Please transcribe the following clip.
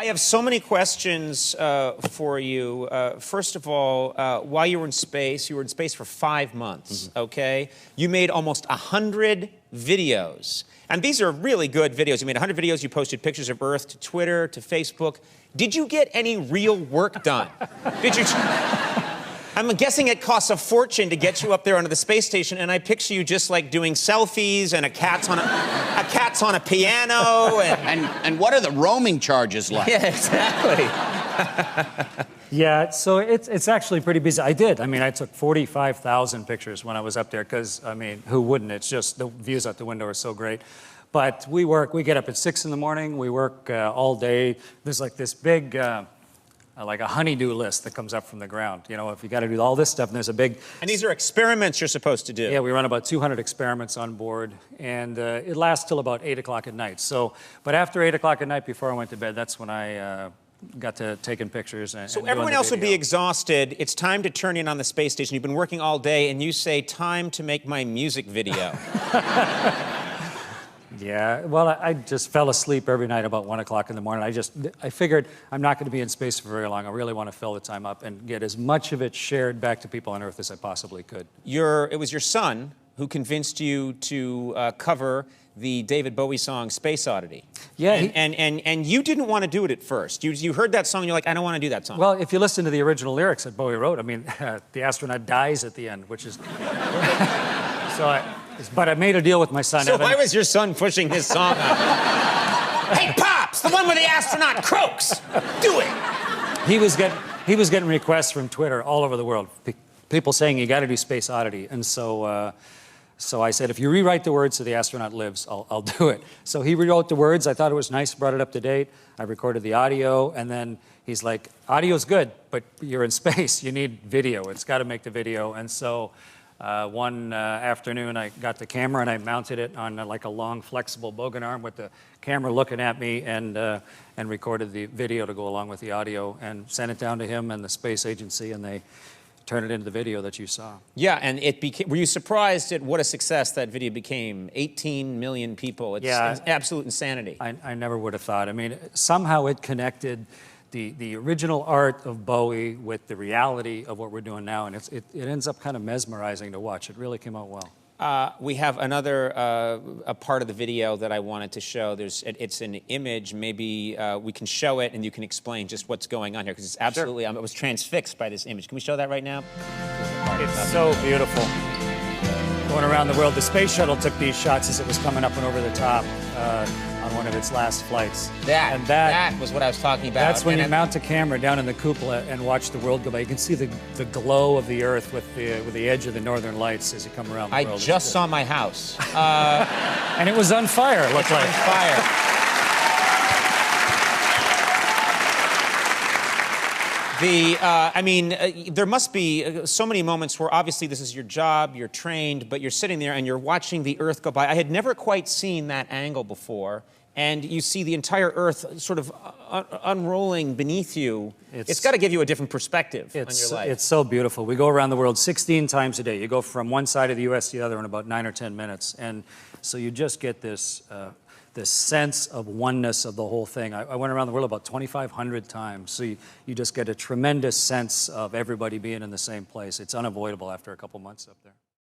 I have so many questions for you. First of all, while you were in space for 5 months, okay? You made almost 100 videos. And these are really good videos. You made 100 videos, you posted pictures of Earth to Twitter, to Facebook. Did you get any real work done? Did you... I'm guessing it costs a fortune to get you up there onto the space station, and I picture you just like doing selfies and a cat's on a piano and what are the roaming charges like? Yeah, exactly. Yeah, so it's actually pretty busy. I took 45,000 pictures when I was up there because, who wouldn't? It's just the views out the window are so great. But we get up at 6 in the morning, we work all day. There's like this big, like a honeydew list that comes up from the ground. You know, if you got to do all this stuff, and there's a big... And these are experiments you're supposed to do. Yeah, we run about 200 experiments on board, and it lasts till about 8 o'clock at night. So, but after 8 o'clock at night, before I went to bed, that's when I got to taking pictures. So everyone else would be exhausted. It's time to turn in on the space station. You've been working all day, and you say, time to make my music video. Yeah, well, I just fell asleep every night about 1 o'clock in the morning. I figured I'm not going to be in space for very long. I really want to fill the time up and get as much of it shared back to people on Earth as I possibly could. It was your son who convinced you to cover the David Bowie song Space Oddity. Yeah. And you didn't want to do it at first. You heard that song and you're like, I don't want to do that song. Well, if you listen to the original lyrics that Bowie wrote, the astronaut dies at the end, which is... But I made a deal with my son. So why was your son pushing his song on? Hey, Pops, the one where the astronaut croaks. Do it. He was getting requests from Twitter all over the world. People saying you got to do Space Oddity, and so I said, if you rewrite the words so the astronaut lives, I'll do it. So he rewrote the words. I thought it was nice, brought it up to date. I recorded the audio, and then he's like, audio's good, but you're in space. You need video. It's got to make the video, and so. One afternoon, I got the camera and I mounted it on like a long, flexible bogan arm with the camera looking at me and recorded the video to go along with the audio and sent it down to him and the space agency, and they turned it into the video that you saw. Yeah, and were you surprised at what a success that video became? 18 million people. It's absolute insanity. I never would have thought. Somehow it connected the original art of Bowie with the reality of what we're doing now, and it ends up kind of mesmerizing to watch. It really came out well. We have another a part of the video that I wanted to show. It's an image. Maybe we can show it and you can explain just what's going on here, because it's absolutely, I was transfixed by this image. Can we show that right now? It's so beautiful. Going around the world, the space shuttle took these shots as it was coming up and over the top on one of its last flights. That was what I was talking about. That's when you mount a camera down in the cupola and watch the world go by. You can see the glow of the Earth with the edge of the northern lights as you come around the world. I just saw my house. And it was on fire, it looked like. On fire. There must be so many moments where obviously this is your job, you're trained, but you're sitting there and you're watching the Earth go by. I had never quite seen that angle before, and you see the entire Earth sort of unrolling beneath you. It's got to give you a different perspective on your life. It's so beautiful. We go around the world 16 times a day. You go from one side of the U.S. to the other in about 9 or 10 minutes, and so you just get this sense of oneness of the whole thing. I went around the world about 2,500 times, so you just get a tremendous sense of everybody being in the same place. It's unavoidable after a couple months up there.